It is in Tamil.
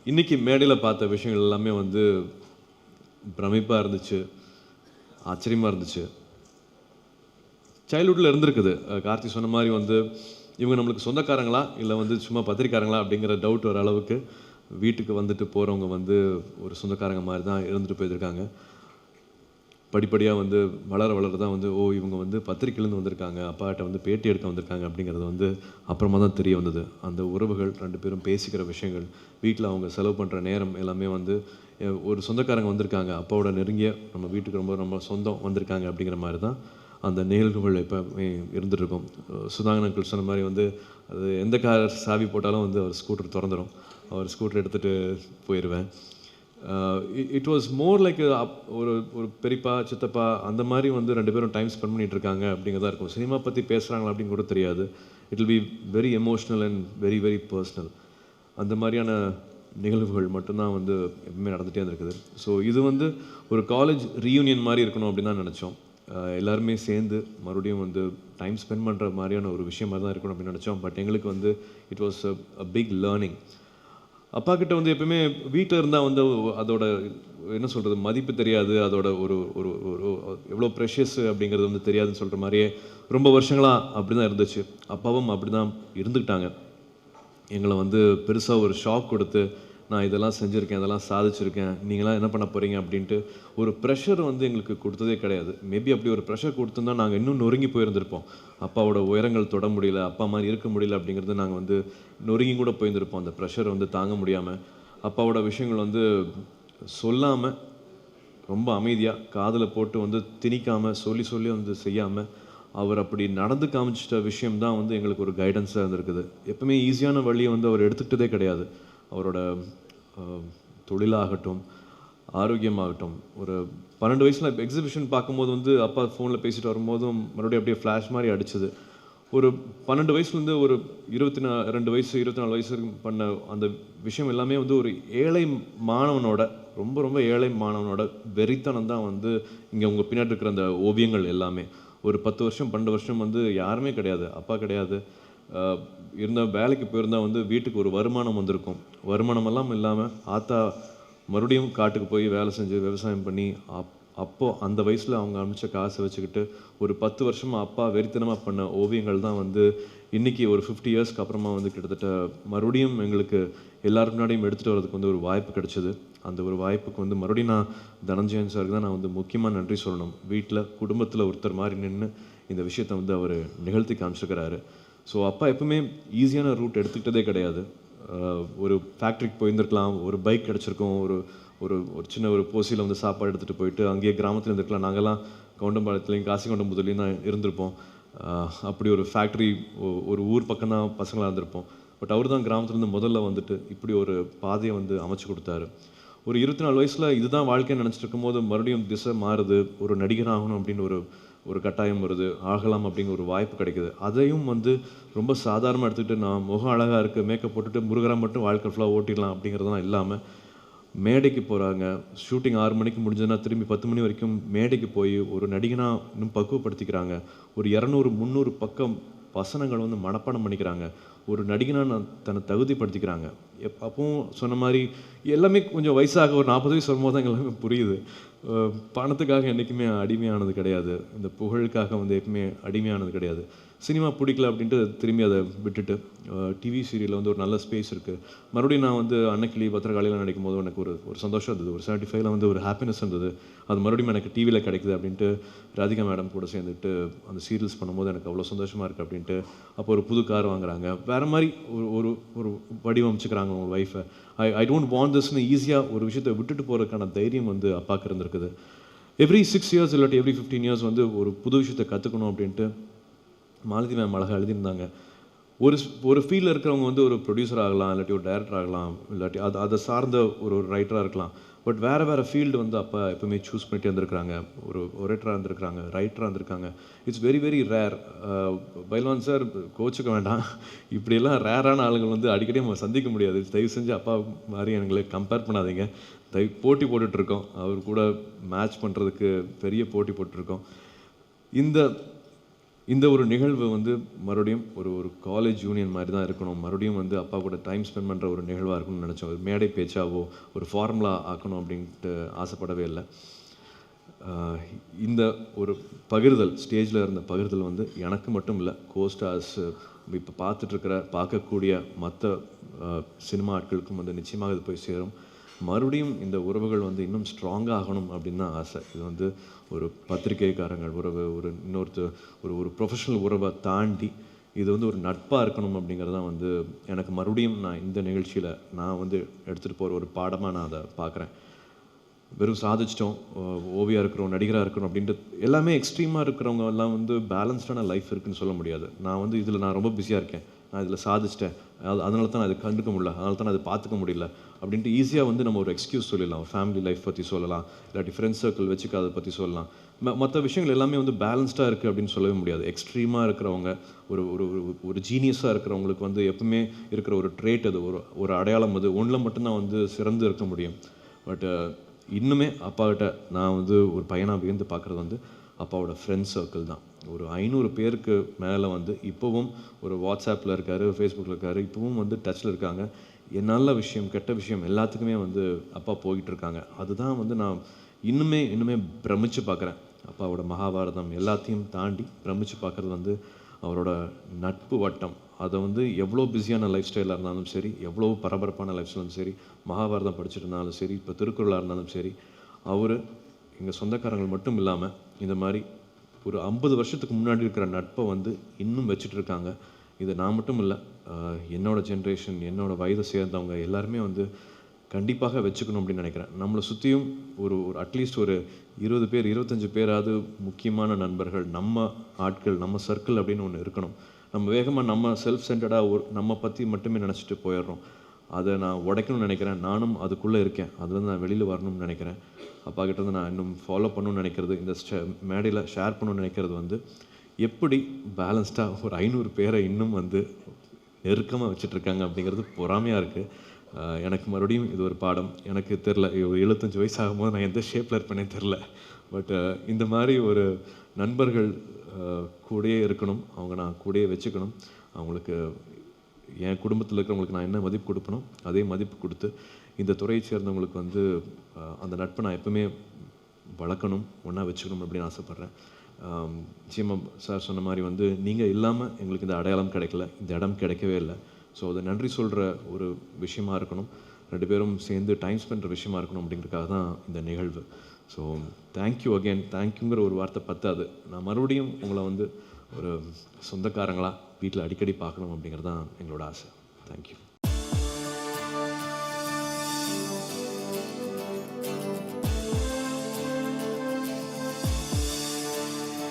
இன்றைக்கி மேடையில் பார்த்த விஷயங்கள் எல்லாமே வந்து பிரமிப்பாக இருந்துச்சு, ஆச்சரியமாக இருந்துச்சு. சைல்ட்ஹுட்டில் இருந்திருக்குது. கார்த்தி சொன்ன மாதிரி வந்து இவங்க நம்மளுக்கு சொந்தக்காரங்களா இல்லை வந்து சும்மா பத்திரிக்காரங்களா அப்படிங்கிற டவுட் வர அளவுக்கு வீட்டுக்கு வந்துட்டு போகிறவங்க வந்து ஒரு சொந்தக்காரங்க மாதிரி தான் இருந்துட்டு போயிருக்காங்க. படிப்படியாக வந்து வளர தான் வந்து இவங்க வந்து பத்திரிக்கையிலேருந்து வந்திருக்காங்க, அப்பாட்ட வந்து பேட்டி எடுக்க வந்திருக்காங்க அப்படிங்கிறது வந்து அப்புறமா தான் தெரிய வந்தது. அந்த உறவுகள் ரெண்டு பேரும் பேசிக்கிற விஷயங்கள், வீட்டில் அவங்க செலவு பண்ணுற நேரம் எல்லாமே வந்து ஒரு சொந்தக்காரங்க வந்திருக்காங்க, அப்பாவோட நெருங்கிய நம்ம வீட்டுக்கு ரொம்ப சொந்தம் வந்திருக்காங்க அப்படிங்கிற மாதிரி தான் அந்த நிகழ்வுகள் இப்போ இருந்துகிட்ருக்கோம். சுதாகர் அங்கிள் சொன்ன மாதிரி வந்து அது எந்த கார் சாவி போட்டாலும் வந்து அவர் ஸ்கூட்டர் திறந்துடும், அவர் ஸ்கூட்டர் எடுத்துகிட்டு போயிடுவேன். இட் வாஸ் மோர் லைக் ஒரு ஒரு பெரியப்பா சித்தப்பா அந்த மாதிரி வந்து ரெண்டு பேரும் டைம் ஸ்பெண்ட் பண்ணிகிட்டு இருக்காங்க அப்படிங்கிறதா இருக்கும். சினிமா பற்றி பேசுகிறாங்களா அப்படின்னு கூட தெரியாது. It will be very emotional and very very personal. அந்த மாதிரியான நிகழ்வுகள் மட்டும்தான் வந்து எப்பவுமே நடந்துகிட்டே இருந்திருக்குது. ஸோ இது வந்து ஒரு காலேஜ் ரீயூனியன் மாதிரி இருக்கணும் அப்படின்னு தான் நினச்சோம். எல்லாருமே சேர்ந்து மறுபடியும் வந்து டைம் ஸ்பெண்ட் பண்ணுற மாதிரியான ஒரு விஷயம் மாதிரி தான் இருக்கணும் அப்படின்னு நினச்சோம். பட் எங்களுக்கு வந்து it was a big learning. அப்பா கிட்ட வந்து எப்பவுமே வீட்டில் இருந்தால் வந்து அதோட என்ன சொல்கிறது மதிப்பு தெரியாது, அதோட ஒரு ஒரு ஒரு எவ்வளோ ப்ரெஷஸ் அப்படிங்கிறது வந்து தெரியாதுன்னு சொல்கிற மாதிரியே ரொம்ப வருஷங்களாக அப்படி தான் இருந்துச்சு. அப்பாவும் அப்படி தான் இருந்துக்கிட்டாங்க. எங்களை வந்து பெருசாக ஒரு ஷாக் கொடுத்து நான் இதெல்லாம் செஞ்சுருக்கேன், இதெல்லாம் சாதிச்சிருக்கேன், நீங்களாம் என்ன பண்ண போகிறீங்க அப்படின்ட்டு ஒரு ப்ரெஷர் வந்து எங்களுக்கு கொடுத்ததே கிடையாது. மேபி அப்படி ஒரு ப்ரெஷர் கொடுத்துருந்தா நாங்கள் இன்னும் நொறுங்கி போயிருந்திருப்போம். அப்பாவோட உயரங்கள் தொட முடியல, அப்பா மாதிரி இருக்க முடியல அப்படிங்கிறது நாங்கள் வந்து நொறுங்கி கூட போயிருந்திருப்போம். அந்த ப்ரெஷர் வந்து தாங்க முடியாமல் அப்பாவோட விஷயங்கள் வந்து சொல்லாமல் ரொம்ப அமைதியாக காதில் போட்டு வந்து திணிக்காமல் சொல்லி வந்து செய்யாமல் அவர் அப்படி நடந்து காமிச்சிட்ட விஷயம்தான் வந்து எங்களுக்கு ஒரு கைடன்ஸாக இருந்திருக்குது. எப்பவுமே ஈஸியான வழியை வந்து அவர் எடுத்துக்கிட்டதே கிடையாது. அவரோட தொழிலாகட்டும், ஆரோக்கியமாகட்டும், ஒரு 12 வயசில் எக்ஸிபிஷன் பார்க்கும்போது வந்து அப்பா ஃபோனில் பேசிட்டு வரும்போதும் மறுபடியும் அப்படியே ஃப்ளாஷ் மாதிரி அடிச்சுது. ஒரு 12 வயசுலேருந்து ஒரு 22 வயசு 24 வயசு பண்ண அந்த விஷயம் எல்லாமே வந்து ஒரு ஏழை மாணவனோட ரொம்ப ஏழை மாணவனோட வெறித்தனம் தான் வந்து இங்கே உங்கள் பின்னாடி இருக்கிற அந்த ஓவியங்கள் எல்லாமே. ஒரு 10 வருஷம் 12 வருஷம் வந்து யாருமே கிடையாது, அப்பா கிடையாது, இருந்த வேலைக்கு போயிருந்தால் வந்து வீட்டுக்கு ஒரு வருமானம் வந்திருக்கும். வருமானமெல்லாம் இல்லாமல் ஆத்தா மறுபடியும் காட்டுக்கு போய் வேலை செஞ்சு விவசாயம் பண்ணி அப்போது அந்த வயசில் அவங்க அனுப்பிச்ச காசை வச்சுக்கிட்டு ஒரு 10 வருஷமாக அப்பா வெறித்தனமாக பண்ண ஓவியங்கள் தான் வந்து இன்றைக்கி ஒரு 50 இயர்ஸ்க்கு அப்புறமா வந்து கிட்டத்தட்ட மறுபடியும் எங்களுக்கு எல்லாருக்கு முன்னாடியும் எடுத்துகிட்டு வரதுக்கு வந்து ஒரு வாய்ப்பு கிடச்சிது. அந்த ஒரு வாய்ப்புக்கு வந்து மறுபடியும் நான் தனஞ்சயன் சாருக்கு தான் நான் வந்து முக்கியமாக நன்றி சொல்லணும். வீட்டில் குடும்பத்தில் ஒருத்தர் மாதிரி நின்று இந்த விஷயத்தை வந்து அவர் நிகழ்த்தி காமிச்சிருக்கிறாரு. ஸோ அப்பா எப்பவுமே ஈஸியான ரூட் எடுத்துக்கிட்டதே கிடையாது. ஒரு ஃபேக்ட்ரிக்கு போயிருந்துருக்கலாம், ஒரு பைக் கிடச்சிருக்கோம், ஒரு ஒரு ஒரு சின்ன ஒரு போசியில் வந்து சாப்பாடு எடுத்துகிட்டு போயிட்டு அங்கேயே கிராமத்தில் இருந்திருக்கலாம். நாங்கள்லாம் கவுண்டம்பாளையத்துலேயும் காசிகவுண்டம்புதூர்லேயும் தான் இருந்திருப்போம். அப்படி ஒரு ஃபேக்ட்ரி ஒரு ஊர் பக்கம் தான் பசங்களாக இருந்திருப்போம். பட் அவர் தான் கிராமத்துலேருந்து முதல்ல வந்துட்டு இப்படி ஒரு பாதையை வந்து அமைச்சு கொடுத்தாரு. ஒரு 24 வயசில் இதுதான் வாழ்க்கையை நினச்சிட்டு இருக்கும்போது மறுபடியும் திசை மாறுது. ஒரு நடிகர் ஆகணும் அப்படின்னு ஒரு கட்டாயம் வருது, ஆகலாம் அப்படிங்கிற ஒரு வாய்ப்பு கிடைக்குது. அதையும் வந்து ரொம்ப சாதாரணமாக எடுத்துக்கிட்டு நான் முகம் அழகாக இருக்குது, மேக்கப் போட்டுட்டு முருகராக மட்டும் வாழ்க்கை ஃபுல்லாக ஓட்டிடலாம் அப்படிங்கிறதுலாம் இல்லாமல் மேடைக்கு போகிறாங்க. ஷூட்டிங் 6 மணிக்கு முடிஞ்சதுன்னா திரும்பி 10 மணி வரைக்கும் மேடைக்கு போய் ஒரு நடிகனாக இன்னும் பக்குவப்படுத்திக்கிறாங்க. ஒரு 200 300 பக்கம் வசனங்கள் வந்து மனப்பாடம் பண்ணிக்கிறாங்க. ஒரு நடிகனாக தன்னை தகுதிப்படுத்திக்கிறாங்க. அப்பவும் சொன்ன மாதிரி எல்லாமே கொஞ்சம் வயசாக ஒரு 40 வயசு வரும்போது தான் எல்லாமே புரியுது. பணத்துக்காக என்றைக்குமே அடிமையானது கிடையாது, இந்த புகழுக்காக வந்து எப்பவுமே அடிமையானது கிடையாது. சினிமா பிடிக்கல அப்படின்ட்டு திரும்பி அதை விட்டுட்டு டிவி சீரியலில் வந்து ஒரு நல்ல ஸ்பேஸ் இருக்குது. மறுபடியும் நான் வந்து அன்னக்கிளி பத்திரகாளியில் நடிக்கும் போது எனக்கு ஒரு சந்தோஷம் இருந்தது. ஒரு 75ல் வந்து ஒரு ஹாப்பினஸ் இருந்தது. அது மறுபடியும் எனக்கு டிவியில் கிடைக்குது அப்படின்ட்டு ராதிகா மேடம் கூட சேர்ந்துட்டு அந்த சீரியல்ஸ் பண்ணும்போது எனக்கு அவ்வளோ சந்தோஷமாக இருக்குது அப்படின்ட்டு. அப்போ ஒரு புது கார் வாங்குறாங்க, வேறு மாதிரி ஒரு ஒரு வடிவமைச்சுக்கிறாங்க உங்கள் லைஃப்பை. ஐ டோன்ட் வாண்ட் திஸ்னு ஈஸியாக ஒரு விஷயத்தை விட்டுட்டு போகிறதுக்கான தைரியம் வந்து அப்பாவுக்கு இருந்திருக்குது. எவ்ரி 6 இயர்ஸ் இல்லாட்டி எவ்ரி 15 இயர்ஸ் வந்து ஒரு புது விஷயத்தை கற்றுக்கணும் அப்படின்ட்டு மாலதி மேம் அழகாக எழுதியிருந்தாங்க. ஒரு ஃபீல்டில் இருக்கிறவங்க வந்து ஒரு ப்ரொடியூசர் ஆகலாம், இல்லாட்டி ஒரு டைரக்டர் ஆகலாம், இல்லாட்டி அதை சார்ந்த ஒரு ரைட்டராக இருக்கலாம். பட் வேறு ஃபீல்டு வந்து அப்போ எப்பவுமே சூஸ் பண்ணிட்டு வந்திருக்கிறாங்க. ஒரு ஒரேட்டராக இருந்திருக்காங்க, ரைட்டராக இருந்திருக்காங்க. It's very very rare. Pailwan sir கோச்சுக்க வேண்டாம், இப்படியெல்லாம் ரேரான ஆளுங்கள் வந்து அடிக்கடி நம்ம சந்திக்க முடியாது. தயவு செஞ்சு அப்பா மாதிரி எங்களை கம்பேர் பண்ணாதீங்க. போட்டி போட்டுட்ருக்கோம், அவர் கூட மேட்ச் பண்ணுறதுக்கு பெரிய போட்டி போட்டுருக்கோம். இந்த இந்த ஒரு நிகழ்வு வந்து மறுபடியும் ஒரு ஒரு காலேஜ் யூனியன் மாதிரி தான் இருக்கணும், மறுபடியும் வந்து அப்பா கூட டைம் ஸ்பெண்ட் பண்ணுற ஒரு நிகழ்வாக இருக்கணும்னு நினச்சோம். ஒரு மேடை பேச்சாவோ ஒரு ஃபார்முலா ஆக்கணும் அப்படின்ட்டு ஆசைப்படவே இல்லை. இந்த ஒரு பகிர்தல், ஸ்டேஜில் இருந்த பகிர்தல் வந்து எனக்கு மட்டும் இல்லை, கோஸ்டார்ஸ் இப்போ பார்க்கக்கூடிய மற்ற சினிமா ஆட்களுக்கும் வந்து நிச்சயமாக இது போய் சேரும். மறுபடியும் இந்த உறவுகள் வந்து இன்னும் ஸ்ட்ராங்காக ஆகணும் அப்படின்னு தான் ஆசை. இது வந்து ஒரு பத்திரிகைக்காரங்கள் உறவு, ஒரு ஒரு ப்ரொஃபஷனல் உறவை தாண்டி இது வந்து ஒரு நட்பாக இருக்கணும் அப்படிங்கிறதான் வந்து எனக்கு மறுபடியும் நான் இந்த நிகழ்ச்சியில் நான் வந்து எடுத்துகிட்டு போகிற ஒரு பாடமாக நான் அதை பார்க்குறேன். வெறும் சாதிச்சிட்டோம், ஓவியாக இருக்கிறோம், நடிகராக இருக்கிறோம் அப்படின்ட்டு எல்லாமே எக்ஸ்ட்ரீமாக இருக்கிறவங்க எல்லாம் வந்து பேலன்ஸ்டான லைஃப் இருக்குதுன்னு சொல்ல முடியாது. நான் வந்து இதில் நான் ரொம்ப பிஸியாக இருக்கேன், நான் இதில் சாதிச்சிட்டேன், அதனால தான் நான் இதை கண்டுக்க முடியல, அதனால தான் நான் அதை பார்த்துக்க முடியல அப்படின்ட்டு ஈஸியாக வந்து நம்ம ஒரு எக்ஸ்கியூஸ் சொல்லிடலாம். ஃபேமிலி லைஃப் பற்றி சொல்லலாம், இல்லாட்டி ஃப்ரெண்ட்ஸ் சர்க்கிள் வச்சுக்க அதை பற்றி சொல்லலாம். மற்ற விஷயங்கள் எல்லாமே வந்து பேலன்ஸ்டாக இருக்குது அப்படின்னு சொல்லவே முடியாது. எக்ஸ்ட்ரீமாக இருக்கிறவங்க, ஒரு ஒரு ஒரு ஜீனியஸாக இருக்கிறவங்களுக்கு வந்து எப்பவுமே இருக்கிற ஒரு ட்ரேட், அது ஒரு அடையாளம், அது ஒன்றில் மட்டும்தான் வந்து சிறந்து இருக்க முடியும். பட் இன்னுமே அப்பாக்கிட்ட நான் வந்து ஒரு பையனாக வியந்து பார்க்குறது வந்து அப்பாவோட ஃப்ரெண்ட்ஸ் சர்க்கிள் தான். ஒரு 500 பேருக்கு மேலே வந்து இப்போவும் ஒரு வாட்ஸ்அப்பில் இருக்கார், ஃபேஸ்புக்கில் இருக்கார், இப்போவும் வந்து டச்சில் இருக்காங்க. நல்ல விஷயம் கெட்ட விஷயம் எல்லாத்துக்குமே வந்து அப்பா போயிட்டுருக்காங்க. அதுதான் வந்து நான் இன்னுமே பிரமிச்சு பார்க்குறேன். அப்பாவோட மகாபாரதம் எல்லாத்தையும் தாண்டி பிரமிச்சு பார்க்குறது வந்து அவரோட நட்பு வட்டம். அதை வந்து எவ்வளோ பிஸியான லைஃப் ஸ்டைலாக இருந்தாலும் சரி, எவ்வளோ பரபரப்பான லைஃப் ஸ்டைலும் சரி, மகாபாரதம் படிச்சுட்டு இருந்தாலும் சரி, இப்போ திருக்குறளாக இருந்தாலும் சரி, அவர் எங்கள் சொந்தக்காரங்கள் மட்டும் இல்லாமல் இந்த மாதிரி ஒரு 50 வருஷத்துக்கு முன்னாடி இருக்கிற நட்பை வந்து இன்னும் வச்சுட்டு இருக்காங்க. இது நான் மட்டும் இல்லை, என்னோடய ஜென்ரேஷன், என்னோடய வயதை சேர்ந்தவங்க எல்லாருமே வந்து கண்டிப்பாக வச்சுக்கணும் அப்படின்னு நினைக்கிறேன். நம்மளை சுற்றியும் ஒரு அட்லீஸ்ட் ஒரு 20 பேர் 25 பேராவது முக்கியமான நண்பர்கள், நம்ம ஆட்கள், நம்ம சர்க்கிள் அப்படின்னு ஒன்று இருக்கணும். நம்ம வேகமாக நம்ம செல்ஃப் சென்டர்டாக நம்ம பற்றி மட்டுமே நினச்சிட்டு போயிடுறோம். அதை நான் உடைக்கணும்னு நினைக்கிறேன். நானும் அதுக்குள்ளே இருக்கேன், அதுலேருந்து நான் வெளியில் வரணும்னு நினைக்கிறேன். அப்பா கிட்டேருந்து நான் இன்னும் ஃபாலோ பண்ணணும்னு நினைக்கிறது, இந்த மேடையில் ஷேர் பண்ணணும்னு நினைக்கிறது வந்து எப்படி பேலன்ஸ்டாக ஒரு 500 பேரை இன்னும் வந்து நெருக்கமாக வச்சுட்ருக்காங்க அப்படிங்கிறது பொறாமையாக இருக்குது. எனக்கு மறுபடியும் இது ஒரு பாடம். எனக்கு தெரில, ஒரு 75 வயசு ஆகும்போது நான் எந்த ஷேப்பில் இருப்பேனே தெரில. பட் இந்த மாதிரி ஒரு நண்பர்கள் கூடயே இருக்கணும், அவங்க நான் கூடயே வச்சுக்கணும். அவங்களுக்கு என் குடும்பத்தில் இருக்கிறவங்களுக்கு நான் என்ன மதிப்பு கொடுப்பனோ அதே மதிப்பு கொடுத்து இந்த துறையை சேர்ந்தவங்களுக்கு வந்து அந்த நட்பை நான் எப்பவுமே வளர்க்கணும், ஒன்றா வச்சுக்கணும் அப்படின்னு ஆசைப்பட்றேன். நிச்சயமாக சார் சொன்ன மாதிரி வந்து நீங்கள் இல்லாமல் எங்களுக்கு இந்த அடையாளம் கிடைக்கல, இந்த இடம் கிடைக்கவே இல்லை. ஸோ அதை நன்றி சொல்கிற ஒரு விஷயமா இருக்கணும், 2 பேரும் சேர்ந்து டைம் ஸ்பெண்ட்ற விஷயமா இருக்கணும் அப்படிங்கிறதுக்காக தான் இந்த நிகழ்வு. So thank you again. தேங்க்யூங்கிற ஒரு வார்த்தை பத்தாது, நான் மறுபடியும் உங்களை வந்து ஒரு சொந்தக்காரங்களாக வீட்டில் அடிக்கடி பார்க்கணும் அப்படிங்கிறது தான் எங்களோட ஆசை. தேங்க்யூ.